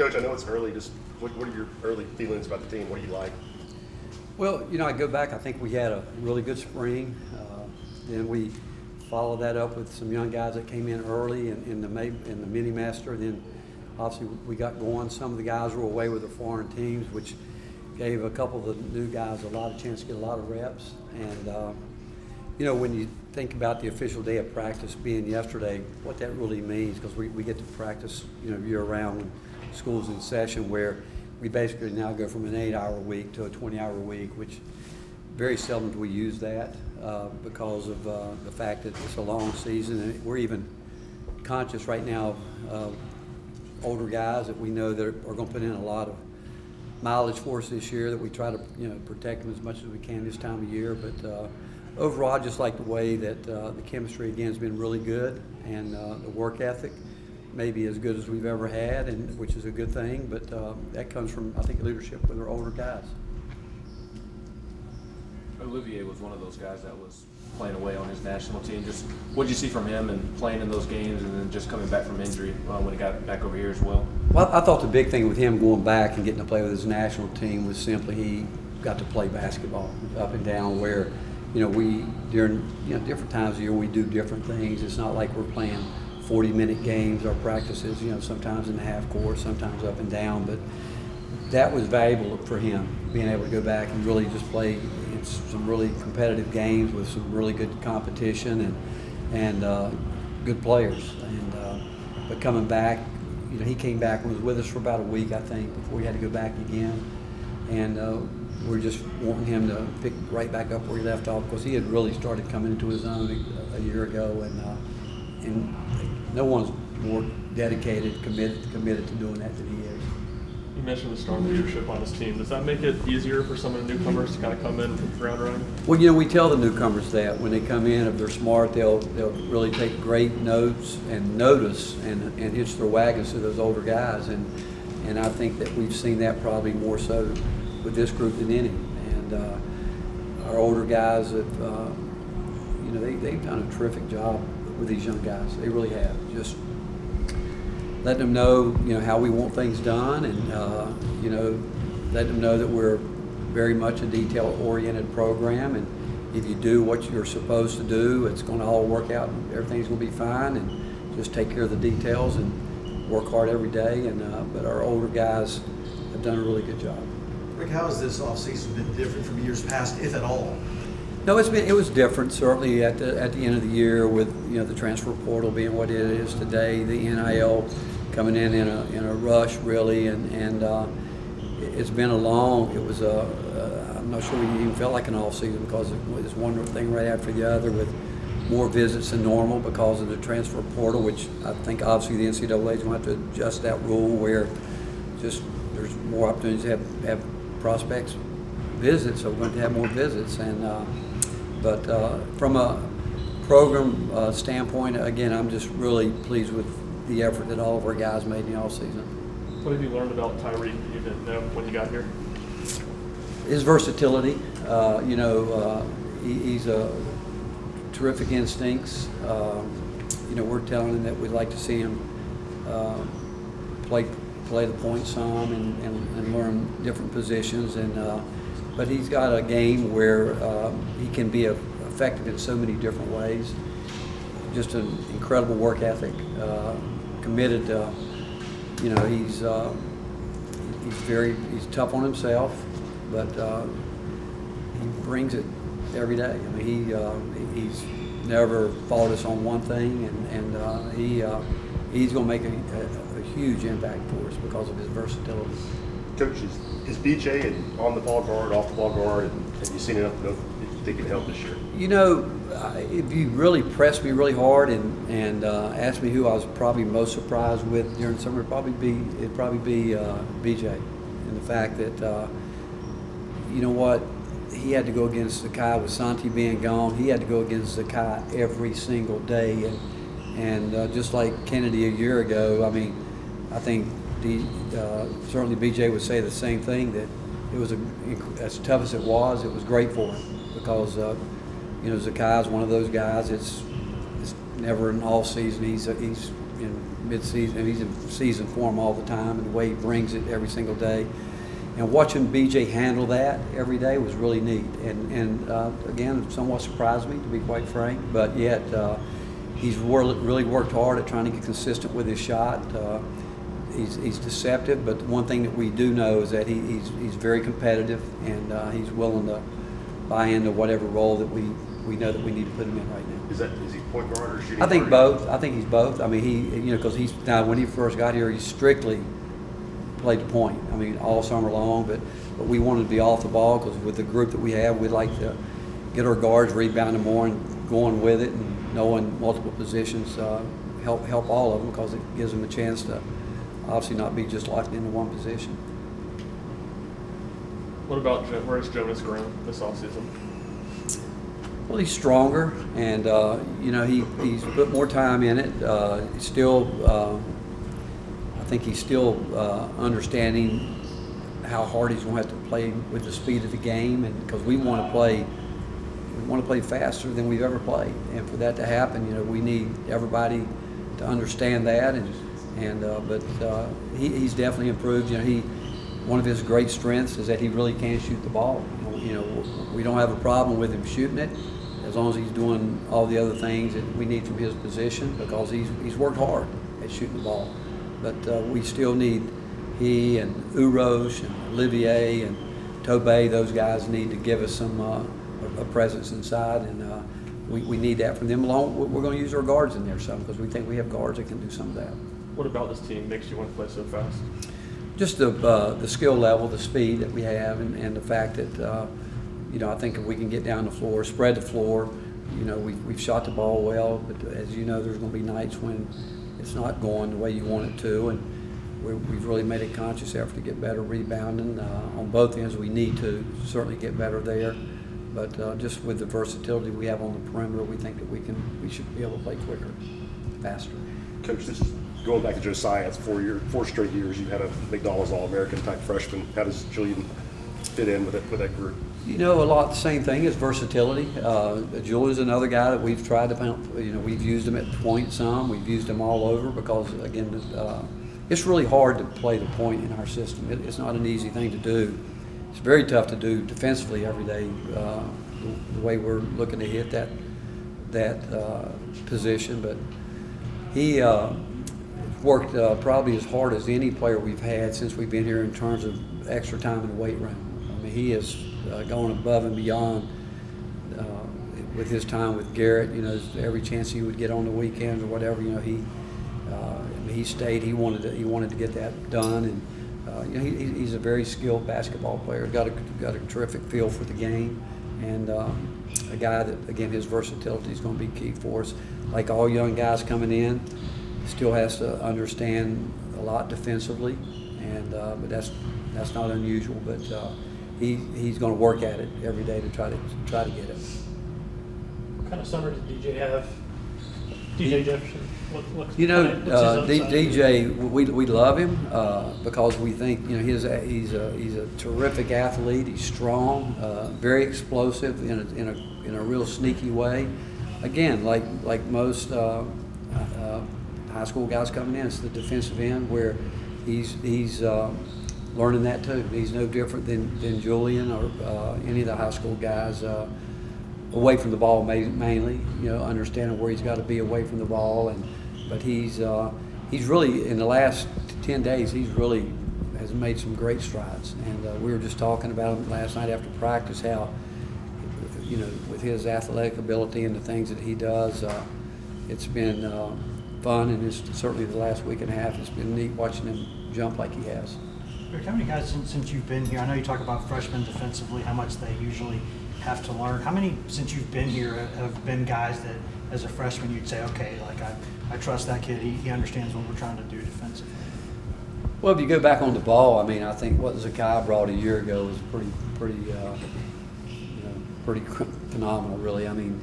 Coach, I know it's early. Just what are your early feelings about the team? What do you like? Well, I go back. I think we had a really good spring. Then we followed that up with some young guys that came in early in the mini master. Then obviously we got going. Some of the guys were away with their foreign teams, which gave a couple of the new guys a lot of chance to get a lot of reps. And when you think about the official day of practice being yesterday, what that really means, because we get to practice year round when school's in session, where we basically now go from an 8-hour week to a 20-hour week, which very seldom do we use that because of the fact that it's a long season. And we're even conscious right now of older guys that we know that are going to put in a lot of mileage for us this year, that we try to protect them as much as we can this time of year. But overall, I just like the way that the chemistry again has been really good, and the work ethic maybe as good as we've ever had, and which is a good thing. But that comes from, I think, leadership with our older guys. Olivier was one of those guys that was playing away on his national team. Just what did you see from him and playing in those games, and then just coming back from injury when he got back over here as well? Well, I thought the big thing with him going back and getting to play with his national team was simply he got to play basketball up and down, where we during different times of the year we do different things. It's not like we're playing 40-minute games. Our practices, sometimes in the half court, sometimes up and down. But that was valuable for him, being able to go back and really just play in some really competitive games with some really good competition and good players. But coming back, he came back and was with us for about a week, I think, before he had to go back again. And we're just wanting him to pick right back up where he left off, because he had really started coming into his own a year ago, and no one's more dedicated, committed to doing that than he is. You mentioned the strong leadership on his team. Does that make it easier for some of the newcomers to kind of come in from the ground running? Well, we tell the newcomers that when they come in, if they're smart, they'll really take great notes and notice and hitch their wagons to those older guys. And I think that we've seen that probably more so with this group than any. And our older guys have, they've done a terrific job with these young guys. They really have. Just letting them know, how we want things done, and letting them know that we're very much a detail-oriented program, and if you do what you're supposed to do, it's going to all work out, and everything's going to be fine, and just take care of the details and work hard every day. And but our older guys have done a really good job. Rick, how has this offseason been different from years past, if at all? No, it was different, certainly at the end of the year, with the transfer portal being what it is today, the NIL coming in a rush really, and it's been I'm not sure we even felt like an off season, because it was one thing right after the other, with more visits than normal because of the transfer portal, which I think obviously the NCAA is going to have to adjust that rule, where just there's more opportunities to have prospects visits, so we're going to have more visits. And but from a program standpoint, again, I'm just really pleased with the effort that all of our guys made in the offseason. What have you learned about Tyreek that you didn't know when you got here? His versatility. He's a terrific instincts. We're telling him that we'd like to see him play the point some and learn different positions. But he's got a game where he can be effective in so many different ways. Just an incredible work ethic, committed. He's tough on himself, but he brings it every day. I mean, he's never fought us on one thing, and he's going to make a huge impact for us because of his versatility. Coach, is BJ on the ball guard, off the ball guard, and have you seen enough to know if they can help this year? If you really pressed me really hard and asked me who I was probably most surprised with during the summer, it'd probably be BJ, and the fact that he had to go against Zakai with Santi being gone. He had to go against Zakai every single day, and just like Kennedy a year ago. I mean, I think certainly BJ would say the same thing, that it was as tough as it was great for him, because Zakai is one of those guys. It's never an all season. He's in mid-season, and he's in season form all the time, and the way he brings it every single day. And watching BJ handle that every day was really neat. And again, it somewhat surprised me, to be quite frank, but yet he's really worked hard at trying to get consistent with his shot. He's deceptive, but one thing that we do know is that he's very competitive, and he's willing to buy into whatever role that we know that we need to put him in right now. Is he point guard or shooting I think guard? both. I think he's both. I mean, because now when he first got here, he strictly played the point. I mean, all summer long, but we wanted to be off the ball because with the group that we have, we'd like to get our guards rebounding more and going with it and knowing multiple positions help all of them because it gives them a chance to obviously not be just locked into one position. What about where's Jonas Graham this offseason? Well, he's stronger, and he's put more time in it. He's still, I think he's still understanding how hard he's going to have to play with the speed of the game, and because we want to play faster than we've ever played, and for that to happen, we need everybody to understand that. But he's definitely improved. One of his great strengths is that he really can shoot the ball. We don't have a problem with him shooting it as long as he's doing all the other things that we need from his position, because he's worked hard at shooting the ball. But we still need he and Urosh and Olivier and Tobey. Those guys need to give us some a presence inside, and we need that from them. We're going to use our guards in there some because we think we have guards that can do some of that. What about this team makes you want to play so fast? Just the skill level, the speed that we have, and the fact that I think if we can get down the floor, spread the floor, we've shot the ball well, but as you know, there's going to be nights when it's not going the way you want it to, and we've really made a conscious effort to get better rebounding on both ends. We need to certainly get better there, but just with the versatility we have on the perimeter, we think that we should be able to play quicker, faster. Coach, this is going back to Josiah. It's 4 straight years you've had a McDonald's All-American type freshman. How does Julian fit in with that group? A lot the same thing is versatility. Julian's another guy that we've tried to, we've used him at point some. We've used him all over because, again, it's really hard to play the point in our system. It's not an easy thing to do. It's very tough to do defensively every day. The way we're looking to hit that position, but he worked probably as hard as any player we've had since we've been here in terms of extra time in the weight room. I mean, he has gone above and beyond with his time with Garrett. Every chance he would get on the weekends or whatever, he stayed. He wanted to get that done, and he's a very skilled basketball player. Got a terrific feel for the game, and a guy that, again, his versatility is going to be key for us. Like all young guys coming in, still has to understand a lot defensively, and but that's not unusual. But he's going to work at it every day to try to get it. What kind of summer did DJ have? DJ Jefferson. What's his DJ, we love him because we think he's a terrific athlete. He's strong, very explosive in a real sneaky way. Again, like most high school guys coming in, it's the defensive end where he's learning that too. He's no different than Julian or any of the high school guys. Away from the ball mainly, understanding where he's got to be away from the ball, but he's really, in the last 10 days, has made some great strides. And we were just talking about him last night after practice, how with his athletic ability and the things that he does, it's been fun, and it's certainly the last week and a half, it's been neat watching him jump like he has. Rick, how many guys since you've been here, I know you talk about freshmen defensively, how much they usually have to learn. How many since you've been here have been guys that as a freshman you'd say, okay, like I trust that kid, he understands what we're trying to do defensively? Well, if you go back on the ball, I mean, I think what Zakai brought a year ago was pretty phenomenal, really. I mean,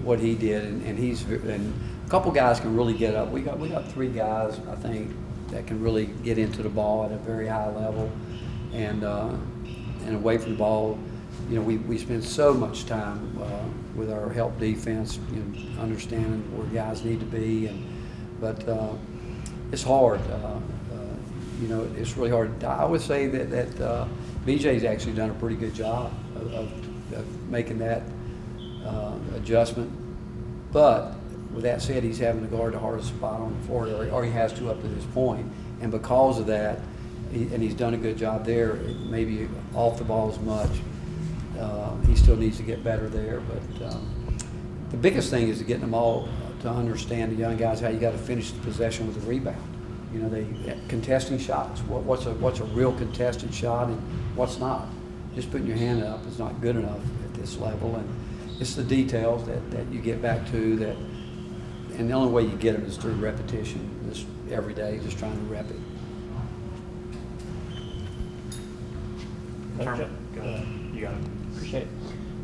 what he did, and a couple guys can really get up. We got 3 guys, I think, that can really get into the ball at a very high level, and away from the ball. We spend so much time with our help defense, understanding where guys need to be, but it's hard. You know, it's really hard. I would say that BJ's actually done a pretty good job of making that adjustment. But with that said, he's having to guard the hardest spot on the floor, or he has to up to this point. And because of that, and he's done a good job there, maybe off the ball as much. He still needs to get better there. But the biggest thing is getting them all to understand, the young guys, how you got to finish the possession with a rebound. You know, they contesting shots. What's a real contested shot and what's not? Just putting your hand up is not good enough at this level, and it's the details that you get back to that. And the only way you get them is through repetition, just every day, just trying to rep it. Jeff. Go ahead. You got it. Appreciate it.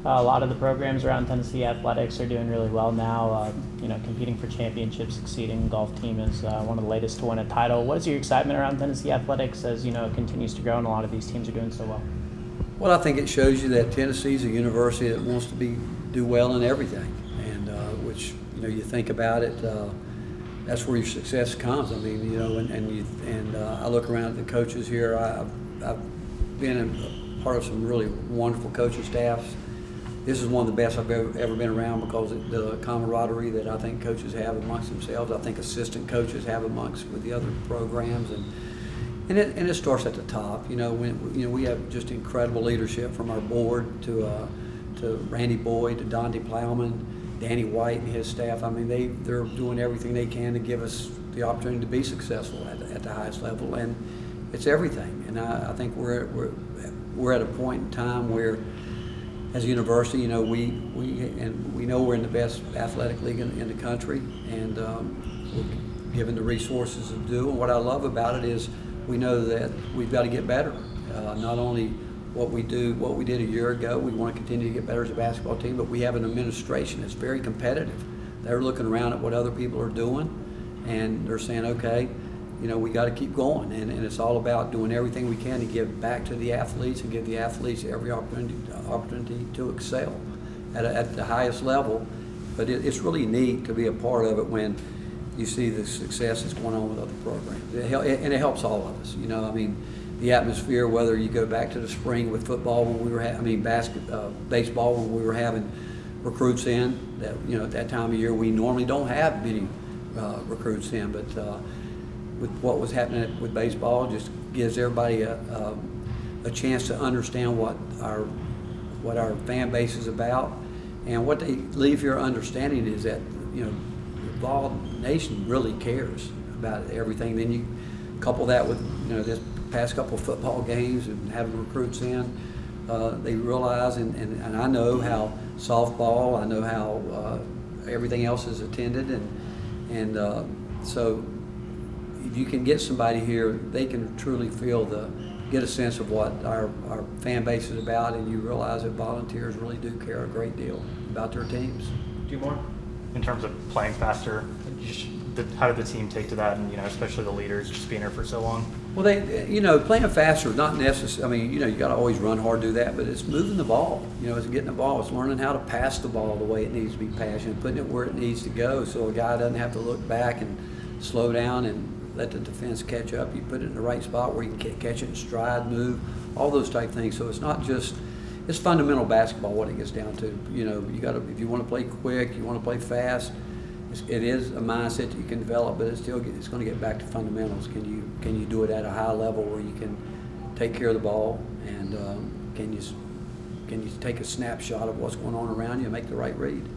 A lot of the programs around Tennessee athletics are doing really well now. You know, competing for championships, succeeding. Golf team is one of the latest to win a title. What is your excitement around Tennessee athletics as, you know, it continues to grow and a lot of these teams are doing so well? Well, I think it shows you that Tennessee's a university that wants to do well in everything, and which, you know, you think about it, that's where your success comes. I mean, you know, and I look around at the coaches here. I've been a part of some really wonderful coaching staffs. This is one of the best I've ever been around because of the camaraderie that I think coaches have amongst themselves. I think assistant coaches have with the other programs, and it starts at the top. You know, we have just incredible leadership from our board to Randy Boyd, to Donde Plowman, Danny White and his staff. I mean, they're doing everything they can to give us the opportunity to be successful at the highest level, and it's everything. And I think we're at a point in time where, as a university, you know, we know we're in the best athletic league in the country, and we're given the resources to do. And what I love about it is we know that we've got to get better. Not only what we did a year ago, we want to continue to get better as a basketball team, but we have an administration that's very competitive. They're looking around at what other people are doing, and they're saying, okay, you know, we got to keep going, and it's all about doing everything we can to give back to the athletes and give the athletes every opportunity to excel at the highest level. But it's really neat to be a part of it when you see the success that's going on with other programs, and it helps all of us. You know, I mean, the atmosphere. Whether you go back to the spring with football when we were, baseball when we were having recruits in. That, you know, at that time of year we normally don't have many recruits in, but with what was happening with baseball, just gives everybody a chance to understand what our fan base is about, and what they leave here understanding is that, you know, the Vol Nation really cares about everything. Then you couple that with, you know, this past couple of football games and having recruits in, they realize, and I know how softball, I know how everything else is attended, and so if you can get somebody here, they can truly get a sense of what our fan base is about, and you realize that volunteers really do care a great deal about their teams. Do more in terms of playing faster. How did the team take to that, and, you know, especially the leaders just being here for so long? Well, they, you know, playing faster, not necessarily. I mean, you know, you got to always run hard, do that, but it's moving the ball. You know, it's getting the ball. It's learning how to pass the ball the way it needs to be passed, and putting it where it needs to go, so a guy doesn't have to look back and slow down and let the defense catch up. You put it in the right spot where you can catch it in stride, move, all those type things. So it's not just, it's fundamental basketball what it gets down to. You know, you got to, if you want to play quick, you want to play fast, it is a mindset that you can develop, but it's going to get back to fundamentals. Can you do it at a high level where you can take care of the ball, and can you take a snapshot of what's going on around you and make the right read?